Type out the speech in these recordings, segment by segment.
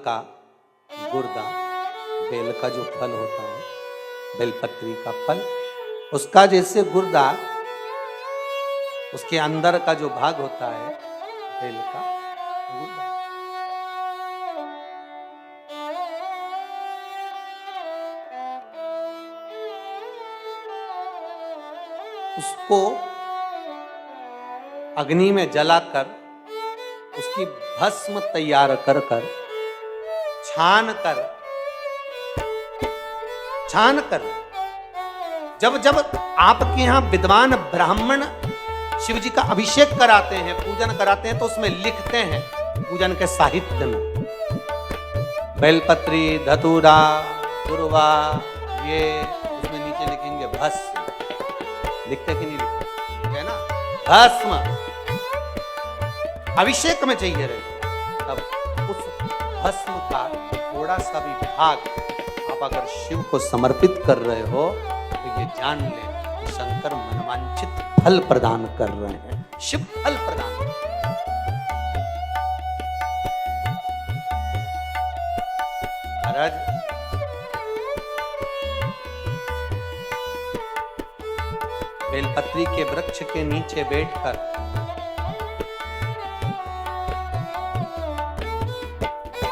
का गुर्दा, बेल का जो फल होता है, बेलपत्री का फल, उसका जैसे गुर्दा, उसके अंदर का जो भाग होता है बेल का गुर्दा, उसको अग्नि में जलाकर उसकी भस्म तैयार कर कर छान कर जब जब आपके यहां विद्वान ब्राह्मण शिव जी का अभिषेक कराते हैं, पूजन कराते हैं, तो उसमें लिखते हैं पूजन के साहित्य में बेलपत्री, धतूरा, दुर्वा, ये उसमें नीचे लिखेंगे भस्म। लिखते कि नहीं लिखते? है ना, भस्म अभिषेक में चाहिए रहे। तब उस भस्म का थोड़ा सा भी भाग आप अगर शिव को समर्पित कर रहे हो तो ये जान लें कि शंकर मनवांछित फल प्रदान कर रहे हैं, शिव फल प्रदान कर रहे हैं। महाराज, बेलपत्री के वृक्ष के नीचे बैठकर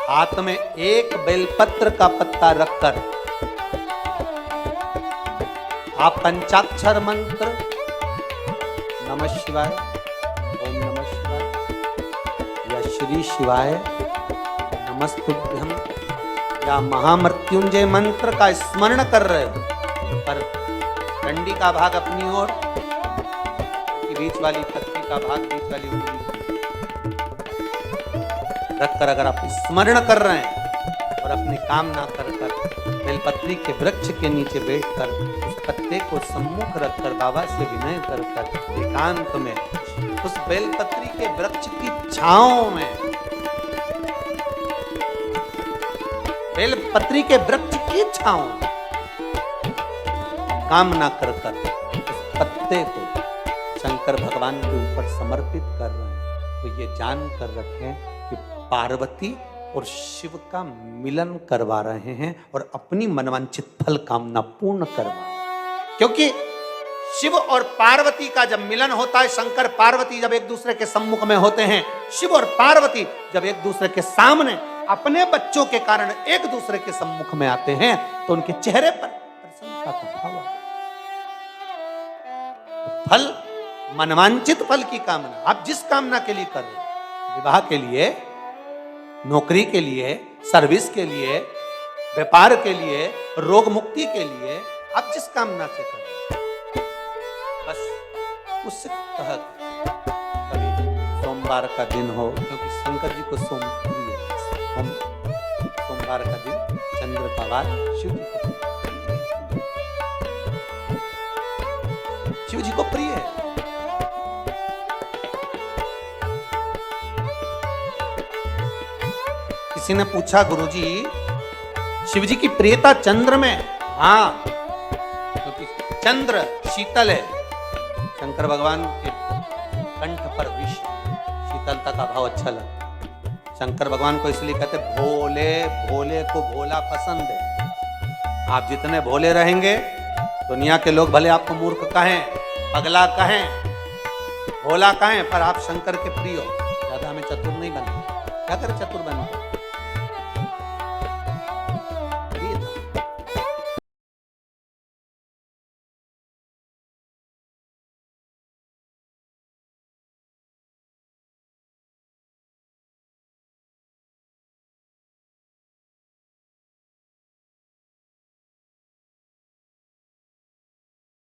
हाथ में एक बेलपत्र का पत्ता रखकर आप पंचाक्षर मंत्र नमः शिवाय, ओम नमः शिवाय या श्री शिवाय नमस्तुभ्यम या महामृत्युंजय मंत्र का स्मरण कर रहे हो, पर डंडी का भाग अपनी ओर, बीच वाली पत्ती का भाग बीच वाली उंगली रखकर अगर आप स्मरण कर रहे हैं और अपनी कामना कर कर बेलपत्री के वृक्ष के नीचे बैठकर उस पत्ते को सम्मुख रखकर बाबा से विनय कर कर एकांत में उस बेलपत्री के वृक्ष की छांव में, बेलपत्री के वृक्ष की छांव में कामना कर कर उस पत्ते को शंकर भगवान के ऊपर समर्पित कर रहे हैं, तो ये जान कर रखें कि पार्वती और शिव का मिलन करवा रहे हैं और अपनी मनवांछित फल कामना पूर्ण करवा रहे हैं। क्योंकि शिव और पार्वती का जब मिलन होता है, शंकर पार्वती जब एक दूसरे के सम्मुख में होते हैं, शिव और पार्वती जब एक दूसरे के सामने अपने बच्चों के कारण एक दूसरे के सम्मुख में आते हैं, तो उनके चेहरे पर प्रसन्नता का भाव आता है। फल, मनवांछित फल की कामना आप जिस कामना के लिए कर रहे हैं, विवाह के लिए, नौकरी के लिए, सर्विस के लिए, व्यापार के लिए, रोग मुक्ति के लिए, आप जिस कामना से कर रहे हैं, बस उस तहत कभी सोमवार का दिन हो, क्योंकि शंकर जी को सोमवार का दिन, चंद्र का वार शिव जी को प्रिय है। किसी ने पूछा, गुरुजी शिव जी की प्रियता चंद्र में? हाँ, क्योंकि चंद्र शीतल है। शंकर भगवान के कंठ पर विष, शीतलता का भाव अच्छा लगता। शंकर भगवान को इसलिए कहते भोले, भोले को भोला पसंद है। आप जितने भोले रहेंगे, दुनिया के लोग भले आपको मूर्ख कहें, पगला कहें, भोला कहें, पर आप शंकर के प्रिय हो। ज्यादा हमें चतुर नहीं बनना। क्या करें चतुर बनने?